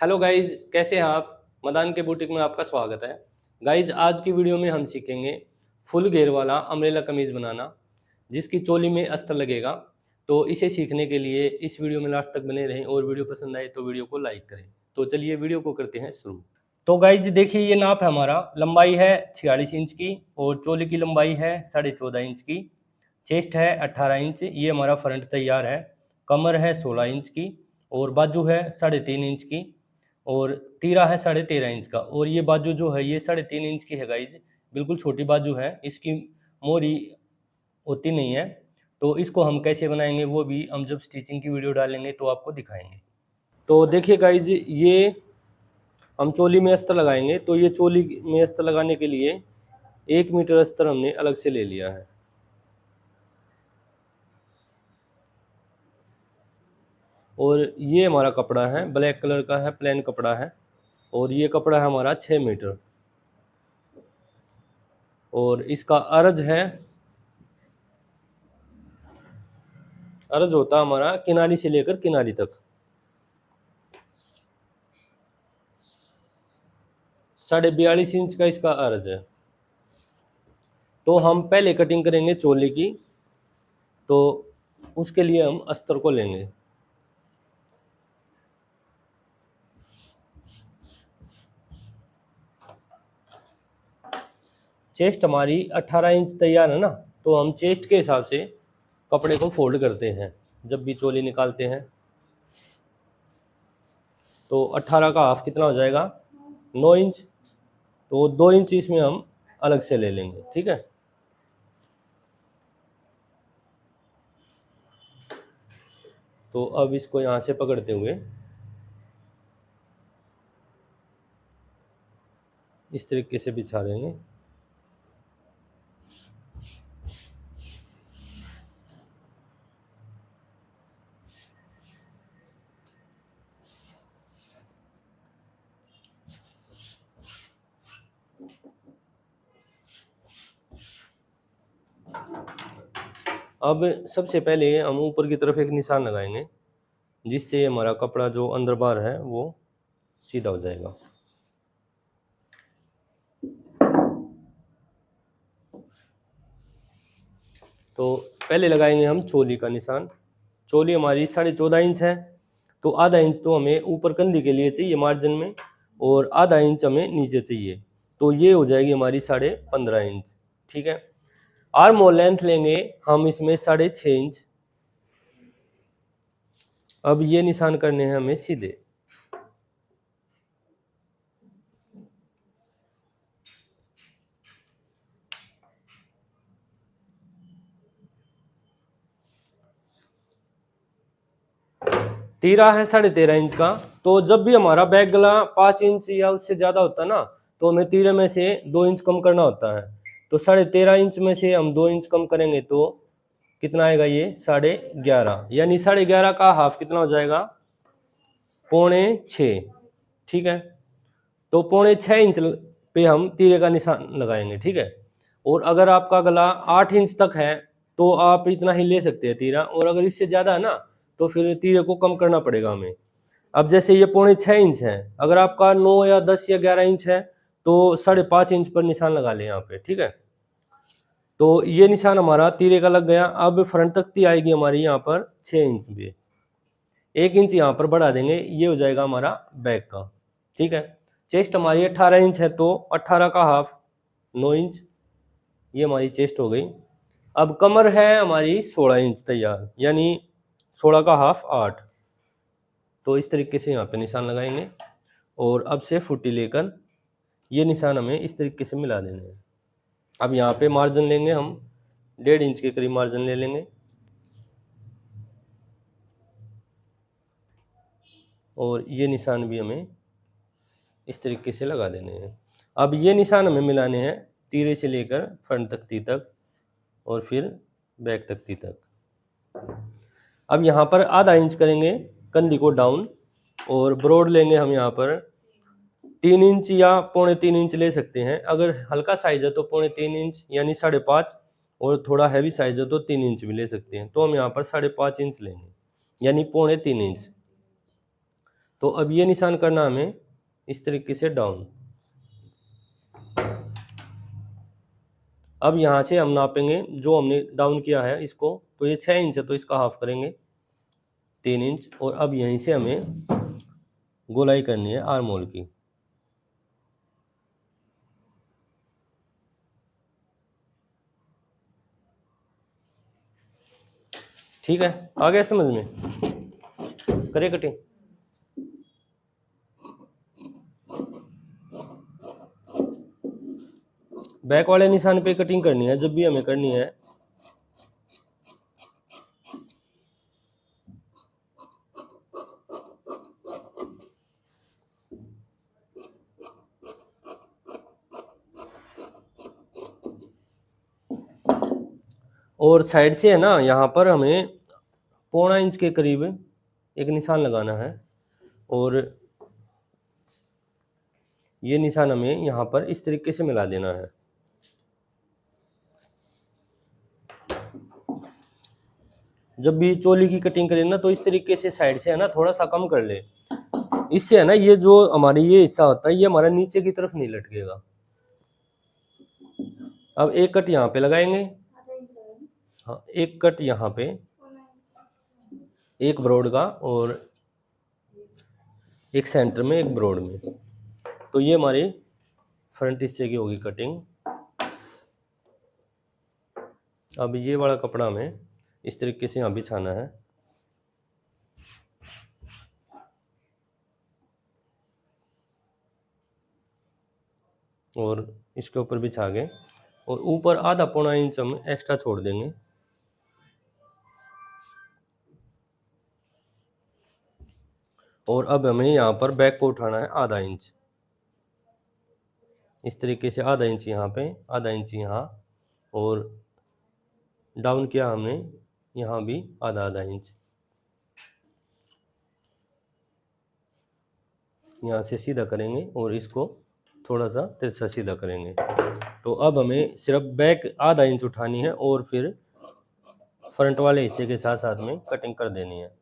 Hello guys, कैसे हैं आप। मदान के बुटीक में आपका स्वागत है। गाइज, आज की वीडियो में हम सीखेंगे फुल घेर वाला अम्ब्रेला कमीज़ बनाना, जिसकी चोली में अस्तर लगेगा। तो इसे सीखने के लिए इस वीडियो में लास्ट तक बने रहें और वीडियो पसंद आए तो वीडियो को लाइक करें। तो चलिए वीडियो को करते हैं शुरू। तो गाइज देखिए, ये नाप है हमारा। लंबाई है 46 इंच की और चोली की लंबाई है 14.5 इंच की। चेस्ट है 18 इंच, ये हमारा फ्रंट तैयार है। कमर है 16 इंच की और बाजू है 3.5 इंच की और तीरा है 13.5 इंच का। और ये बाजू जो है ये 3.5 इंच की है गाइज, बिल्कुल छोटी बाजू है, इसकी मोरी होती नहीं है। तो इसको हम कैसे बनाएंगे वो भी हम जब स्टिचिंग की वीडियो डालेंगे तो आपको दिखाएंगे। तो देखिए गाइज, ये हम चोली में अस्तर लगाएंगे। तो ये चोली में अस्तर लगाने के लिए 1 मीटर अस्तर हमने अलग से ले लिया है। और ये हमारा कपड़ा है, ब्लैक कलर का है, प्लेन कपड़ा है। और ये कपड़ा है हमारा 6 मीटर और इसका अर्ज होता हमारा किनारी से लेकर किनारी तक 42.5 इंच का इसका अर्ज है। तो हम पहले कटिंग करेंगे चोली की, तो उसके लिए हम अस्तर को लेंगे। चेस्ट हमारी 18 इंच तैयार है ना, तो हम चेस्ट के हिसाब से कपड़े को फोल्ड करते हैं जब भी चोली निकालते हैं। तो 18 का हाफ कितना हो जाएगा, 9 इंच। तो 2 इंच इसमें हम अलग से ले लेंगे, ठीक है। तो अब इसको यहाँ से पकड़ते हुए इस तरीके से बिछा देंगे। अब सबसे पहले हम ऊपर की तरफ एक निशान लगाएंगे, जिससे हमारा कपड़ा जो अंदर बाहर है वो सीधा हो जाएगा। तो पहले लगाएंगे हम चोली का निशान। चोली हमारी 14.5 इंच है, तो आधा इंच तो हमें ऊपर कंधी के लिए चाहिए मार्जिन में, और आधा इंच हमें नीचे चाहिए। तो ये हो जाएगी हमारी 15.5 इंच, ठीक है। आर्म होल लेंथ लेंगे हम इसमें 6.5 इंच। अब ये निशान करने हैं हमें सीधे। तीरा है 13.5 इंच का। तो जब भी हमारा बैक गला 5 इंच या उससे ज़्यादा होता ना, तो हमें तीरे में से 2 इंच कम करना होता है। तो 13.5 इंच में से हम 2 इंच कम करेंगे तो कितना आएगा, ये 11.5, यानी 11.5 का हाफ कितना हो जाएगा, 5.25, ठीक है। तो 5.25 इंच पे हम तीरे का निशान लगाएंगे, ठीक है। और अगर आपका गला 8 इंच तक है तो आप इतना ही ले सकते हैं तीरा, और अगर इससे ज़्यादा है ना तो फिर तीरे को कम करना पड़ेगा हमें। अब जैसे ये 5.25 इंच है, अगर आपका 9 या 10 या 11 इंच है तो 5.5 इंच पर निशान लगा लें यहाँ पे, ठीक है। तो ये निशान हमारा तीरे का लग गया। अब फ्रंट तख्ती आएगी हमारी यहाँ पर 6 इंच पे, 1 इंच यहाँ पर बढ़ा देंगे, ये हो जाएगा हमारा बैक का, ठीक है। चेस्ट हमारी 18 इंच है, तो 18 का हाफ 9 इंच, ये हमारी चेस्ट हो गई। अब कमर है हमारी 16 इंच तैयार, यानी 16 का हाफ 8। तो इस तरीके से यहाँ पे निशान लगाएंगे और अब से फुट्टी लेकर ये निशान हमें इस तरीके से मिला देने हैं। अब यहाँ पे मार्जिन लेंगे हम 1.5 इंच के करीब मार्जिन ले लेंगे और ये निशान भी हमें इस तरीके से लगा देने हैं। अब ये निशान हमें मिलाने हैं तीरे से लेकर फ्रंट तख्ती तक और फिर बैक तख्ती तक। अब यहाँ पर आधा इंच करेंगे कंधी को डाउन, और ब्रॉड लेंगे हम यहाँ पर 3 इंच या 3.25 इंच ले सकते हैं। अगर हल्का साइज है तो 3.25 इंच यानी 5.5, और थोड़ा हैवी साइज है तो 3 इंच भी ले सकते हैं। तो हम यहाँ पर 5.5 इंच लेंगे, यानी 3.25 इंच। तो अब ये निशान करना हमें इस तरीके से डाउन। अब यहाँ से हम नापेंगे जो हमने डाउन किया है इसको, तो ये 6 इंच है तो इसका हाफ करेंगे 3 इंच। और अब यहीं से हमें गोलाई करनी है आर्म होल की। ठीक है, आ गया समझ में? करें कटिंग। बैक वाले निशान पे कटिंग करनी है जब भी हमें करनी है। और साइड से है ना, यहाँ पर हमें 1.25 इंच के करीब एक निशान लगाना है। और ये निशान हमें यहाँ पर इस तरीके से मिला देना है। जब भी चोली की कटिंग करें ना तो इस तरीके से साइड से है ना थोड़ा सा कम कर ले। इससे है ना ये जो हमारे ये हिस्सा होता है ये हमारा नीचे की तरफ नहीं लटकेगा। अब एक कट यहाँ पे लगाएंगे। हाँ, एक कट यहाँ पे, एक ब्रॉड का और एक सेंटर में, एक ब्रॉड में। तो ये हमारी फ्रंट हिस्से की होगी कटिंग। अब ये वाला कपड़ा हमें इस तरीके से यहाँ बिछाना है। और इसके ऊपर बिछा के और ऊपर आधा 1.25 इंच हम एक्स्ट्रा छोड़ देंगे। और अब हमें यहाँ पर बैक को उठाना है आधा इंच। इस तरीके से आधा इंच यहाँ पे, आधा इंच यहाँ, और डाउन किया हमने यहाँ भी आधा आधा इंच। यहाँ से सीधा करेंगे और इसको थोड़ा सा तिरछा सीधा करेंगे। तो अब हमें सिर्फ बैक आधा इंच उठानी है और फिर फ्रंट वाले हिस्से के साथ साथ में कटिंग कर देनी है।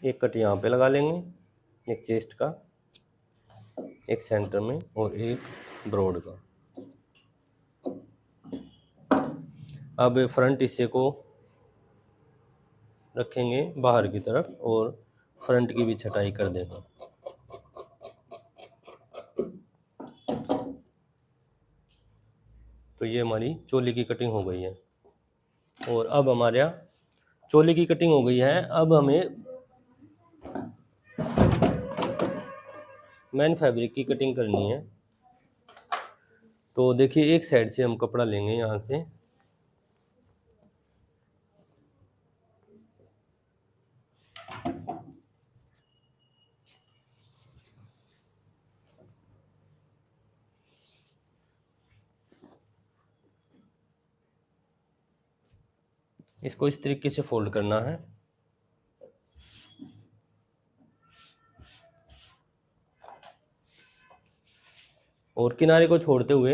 एक कट यहाँ पे लगा लेंगे, एक चेस्ट का, एक सेंटर में और एक ब्रॉड का। अब फ्रंट हिस्से को रखेंगे बाहर की तरफ और फ्रंट की भी छटाई कर देंगे। तो ये हमारी चोली की कटिंग हो गई है। और अब हमारे यहाँ चोली की कटिंग हो गई है। अब हमें मैन फैब्रिक की कटिंग करनी है। तो देखिए एक साइड से हम कपड़ा लेंगे यहाँ से, इसको इस तरीके से फोल्ड करना है। और किनारे को छोड़ते हुए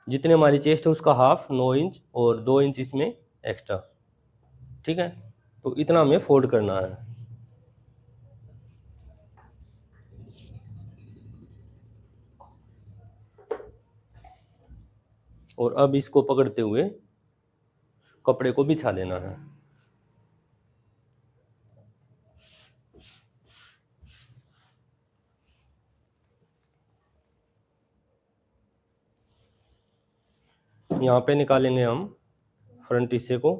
जितने हमारी चेस्ट है उसका हाफ 9 इंच और 2 इंच इसमें एक्स्ट्रा। ठीक है, तो इतना हमें फोल्ड करना है। और अब इसको पकड़ते हुए कपड़े को बिछा देना है। यहाँ पे निकालेंगे हम फ्रंट हिस्से को,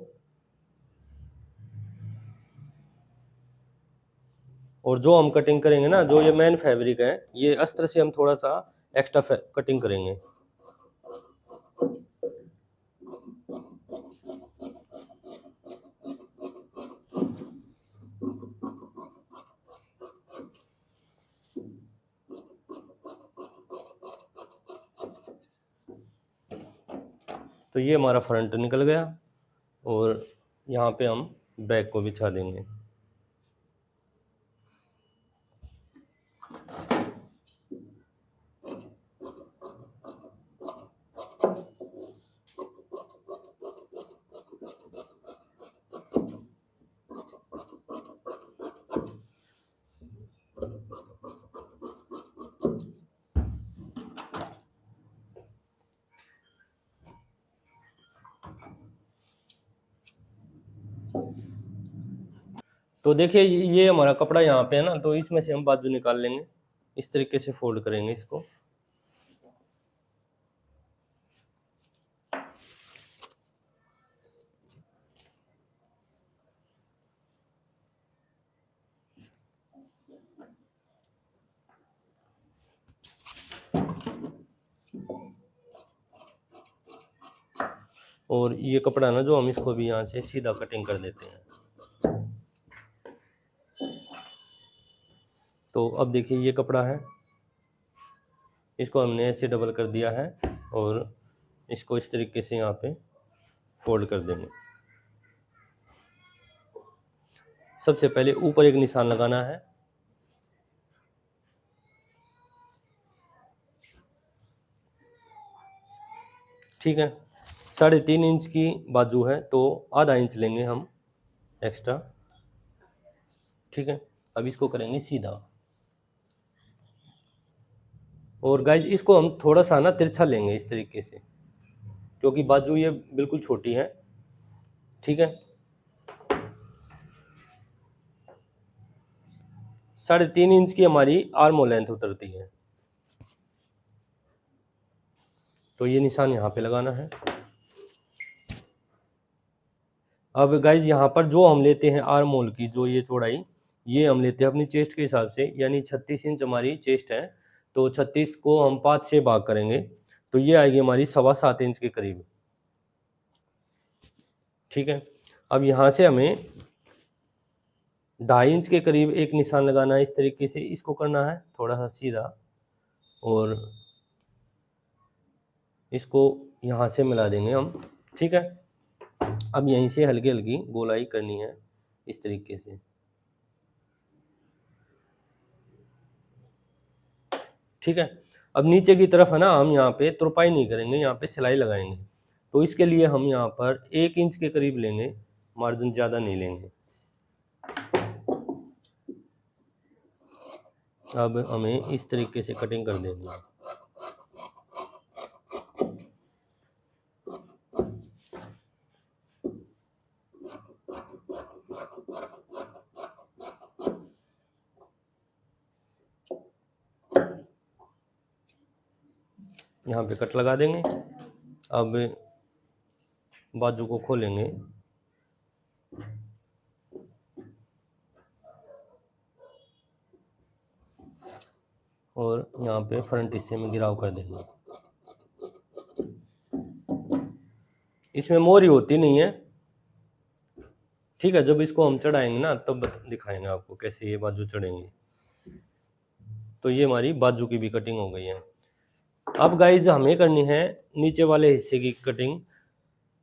और जो हम कटिंग करेंगे ना, जो ये मेन फैब्रिक है, ये अस्त्र से हम थोड़ा सा एक्स्ट्रा कटिंग करेंगे। तो ये हमारा फ्रंट निकल गया और यहाँ पे हम बैक को बिछा देंगे। तो देखिए ये हमारा कपड़ा यहाँ पे है ना, तो इसमें से हम बाजू निकाल लेंगे, इस तरीके से फोल्ड करेंगे इसको। और ये कपड़ा ना जो हम इसको भी यहाँ से सीधा कटिंग कर देते हैं। तो अब देखिए ये कपड़ा है, इसको हमने ऐसे डबल कर दिया है और इसको इस तरीके से यहाँ पे फोल्ड कर देंगे। सबसे पहले ऊपर एक निशान लगाना है, ठीक है। 3.5 इंच की बाजू है तो आधा इंच लेंगे हम एक्स्ट्रा, ठीक है। अब इसको करेंगे सीधा। और गाइज इसको हम थोड़ा सा ना तिरछा लेंगे इस तरीके से, क्योंकि बाजू ये बिल्कुल छोटी है, ठीक है। 3.5 इंच की हमारी आर्म लेंथ उतरती है, तो ये निशान यहाँ पे लगाना है। अब गाइज यहाँ पर जो हम लेते हैं आर्म होल की जो ये चौड़ाई, ये हम लेते हैं अपनी चेस्ट के हिसाब से, यानी 36 इंच हमारी चेस्ट है, तो 36 को हम 5 से भाग करेंगे तो ये आएगी हमारी 7.25 इंच के करीब, ठीक है। अब यहाँ से हमें 2.5 इंच के करीब एक निशान लगाना है, इस तरीके से इसको करना है थोड़ा सा सीधा, और इसको यहाँ से मिला देंगे हम, ठीक है। अब यहीं से हल्की हल्की गोलाई करनी है इस तरीके से, ठीक है। अब नीचे की तरफ है ना, हम यहाँ पे तुरपाई नहीं करेंगे, यहाँ पे सिलाई लगाएंगे, तो इसके लिए हम यहाँ पर 1 इंच के करीब लेंगे, मार्जिन ज़्यादा नहीं लेंगे। अब हमें इस तरीके से कटिंग कर देनी है। यहाँ पे कट लगा देंगे। अब बाजू को खोलेंगे और यहाँ पे फ्रंट हिस्से में गिराव कर देंगे। इसमें मोरी होती नहीं है, ठीक है। जब इसको हम चढ़ाएंगे ना तब दिखाएंगे आपको कैसे ये बाजू चढ़ेंगे। तो ये हमारी बाजू की भी कटिंग हो गई है। अब गाइज हमें करनी है नीचे वाले हिस्से की कटिंग,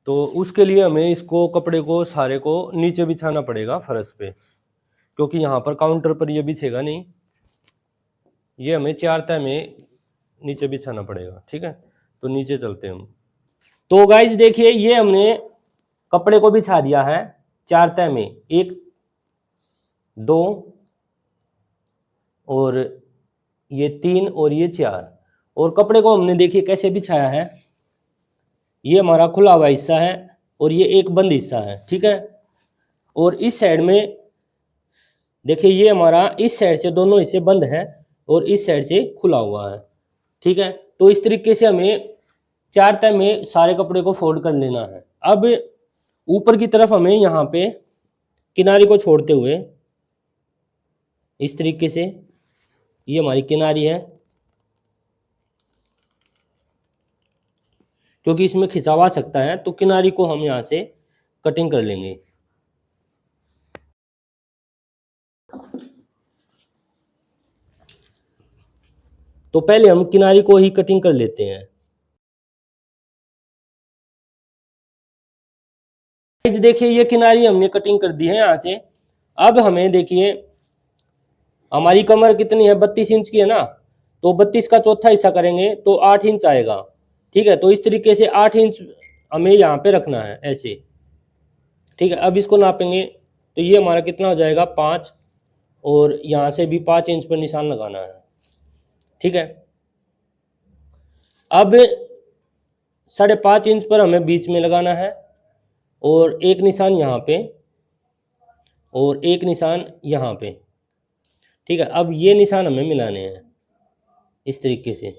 तो उसके लिए हमें इसको कपड़े को सारे को नीचे बिछाना पड़ेगा फर्श पे, क्योंकि यहाँ पर काउंटर पर ये बिछेगा नहीं, ये हमें 4 तह में नीचे बिछाना पड़ेगा, ठीक है। तो नीचे चलते हैं हम। तो गाइज देखिए ये हमने कपड़े को बिछा दिया है 4 तह में, 1 2 और ये 3 और ये 4, और कपड़े को हमने देखिए कैसे बिछाया है, ये हमारा खुला हुआ हिस्सा है और ये एक बंद हिस्सा है, ठीक है। और इस साइड में देखिए ये हमारा इस साइड से दोनों हिस्से बंद है और इस साइड से खुला हुआ है, ठीक है। तो इस तरीके से हमें 4 तह में सारे कपड़े को फोल्ड कर लेना है। अब ऊपर की तरफ हमें यहाँ पे किनारी को छोड़ते हुए इस तरीके से, ये हमारी किनारी है, क्योंकि इसमें खिंचाव आ सकता है, तो किनारी को हम यहाँ से कटिंग कर लेंगे। तो पहले हम किनारी को ही कटिंग कर लेते हैं। देखिए ये किनारी हमने कटिंग कर दी है यहाँ से। अब हमें देखिए हमारी कमर कितनी है, 32 इंच की है ना, तो 32 का चौथा हिस्सा करेंगे तो 8 इंच आएगा, ठीक है। तो इस तरीके से 8 इंच हमें यहाँ पे रखना है ऐसे, ठीक है। अब इसको नापेंगे तो ये हमारा कितना हो जाएगा 5, और यहाँ से भी 5 इंच पर निशान लगाना है, ठीक है। अब 5.5 इंच पर हमें बीच में लगाना है और एक निशान यहाँ पे और एक निशान यहाँ पे, ठीक है। अब ये निशान हमें मिलाने हैं इस तरीके से,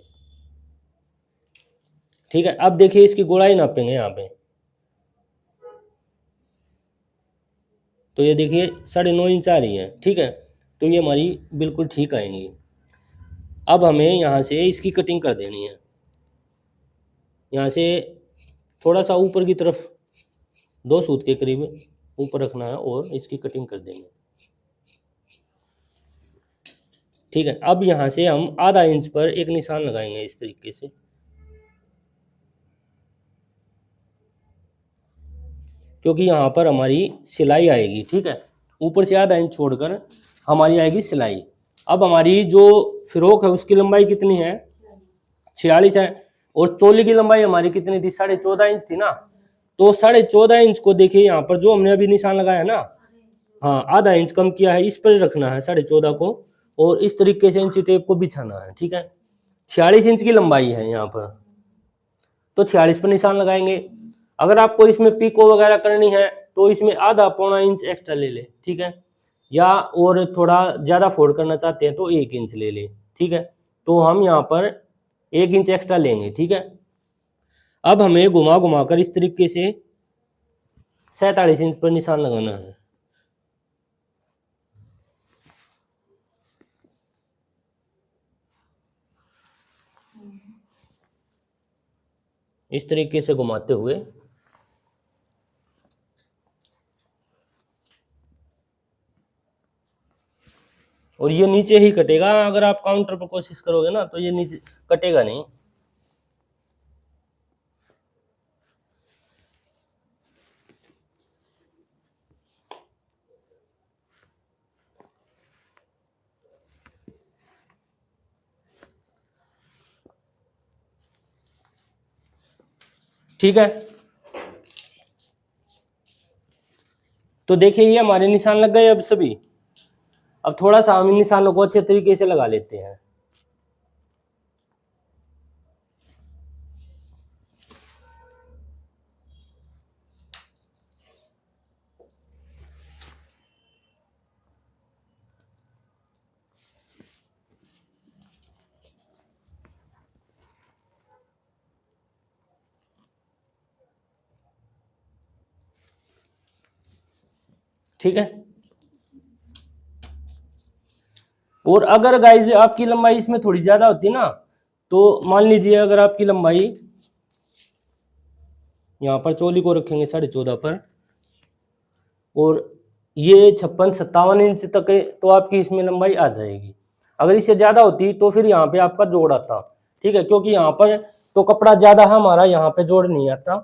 ठीक है। अब देखिए इसकी गोलाई नापेंगे यहाँ पे, तो ये देखिए 9.5 इंच आ रही है, ठीक है। तो ये हमारी बिल्कुल ठीक आएंगी। अब हमें यहाँ से इसकी कटिंग कर देनी है, यहाँ से थोड़ा सा ऊपर की तरफ 2 सूत के करीब ऊपर रखना है और इसकी कटिंग कर देंगे, ठीक है। अब यहाँ से हम आधा इंच पर एक निशान लगाएंगे इस तरीके से, क्योंकि यहाँ पर हमारी सिलाई आएगी, ठीक है। ऊपर से आधा इंच छोड़कर हमारी आएगी सिलाई। अब हमारी जो फ्रॉक है उसकी लंबाई कितनी है, 46 है, और चोली की लंबाई हमारी कितनी थी, 14.5 इंच थी ना। तो 14.5 इंच को देखिए यहाँ पर जो हमने अभी निशान लगाया ना, हाँ आधा इंच कम किया है, इस पर रखना है 14.5 को, और इस तरीके से इंची टेप को बिछाना है, ठीक है। 46 इंच की लंबाई है यहाँ पर, तो 46 पर निशान लगाएंगे। अगर आपको इसमें पीको वगैरह करनी है तो इसमें आधा पौना इंच एक्स्ट्रा ले ले, ठीक है। या और थोड़ा ज़्यादा फोल्ड करना चाहते हैं तो 1 इंच ले ले, ठीक है। तो हम यहाँ पर 1 इंच एक्स्ट्रा लेंगे, ठीक है। अब हमें घुमा घुमा कर इस तरीके से 47 इंच पर निशान लगाना है। इस तरीके से घुमाते हुए और ये नीचे ही कटेगा। अगर आप काउंटर पर कोशिश करोगे ना तो ये नीचे कटेगा नहीं। ठीक है, तो देखिए ये हमारे निशान लग गए अब सभी। अब थोड़ा सा हम इन निशानों को अच्छे तरीके से लगा लेते हैं। ठीक है, और अगर गाइज आपकी लंबाई इसमें थोड़ी ज्यादा होती ना, तो मान लीजिए अगर आपकी लंबाई यहाँ पर चोली को रखेंगे 14.5 पर, और ये 56-57 इंच तक है, तो आपकी इसमें लंबाई आ जाएगी। अगर इससे ज्यादा होती तो फिर यहाँ पे आपका जोड़ आता, ठीक है, क्योंकि यहाँ पर तो कपड़ा ज्यादा है हमारा, यहाँ पे जोड़ नहीं आता,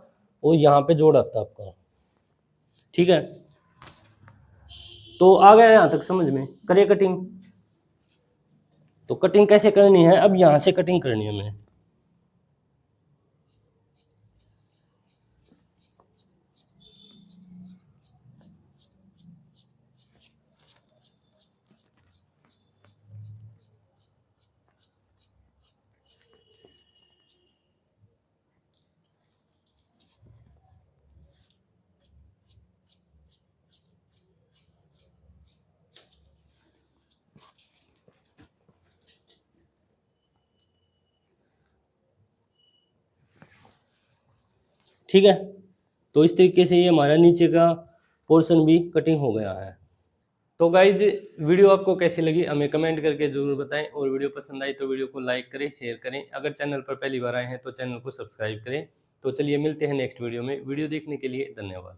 और यहाँ पे जोड़ आता आपका, ठीक है। तो आ गया यहाँ तक समझ में, करिए कटिंग। तो कटिंग कैसे करनी है, अब यहाँ से कटिंग करनी है हमें। ठीक है, तो इस तरीके से ये हमारा नीचे का पोर्शन भी कटिंग हो गया है। तो गाइज वीडियो आपको कैसी लगी हमें कमेंट करके ज़रूर बताएं, और वीडियो पसंद आई तो वीडियो को लाइक करें, शेयर करें। अगर चैनल पर पहली बार आए हैं तो चैनल को सब्सक्राइब करें। तो चलिए मिलते हैं नेक्स्ट वीडियो में। वीडियो देखने के लिए धन्यवाद।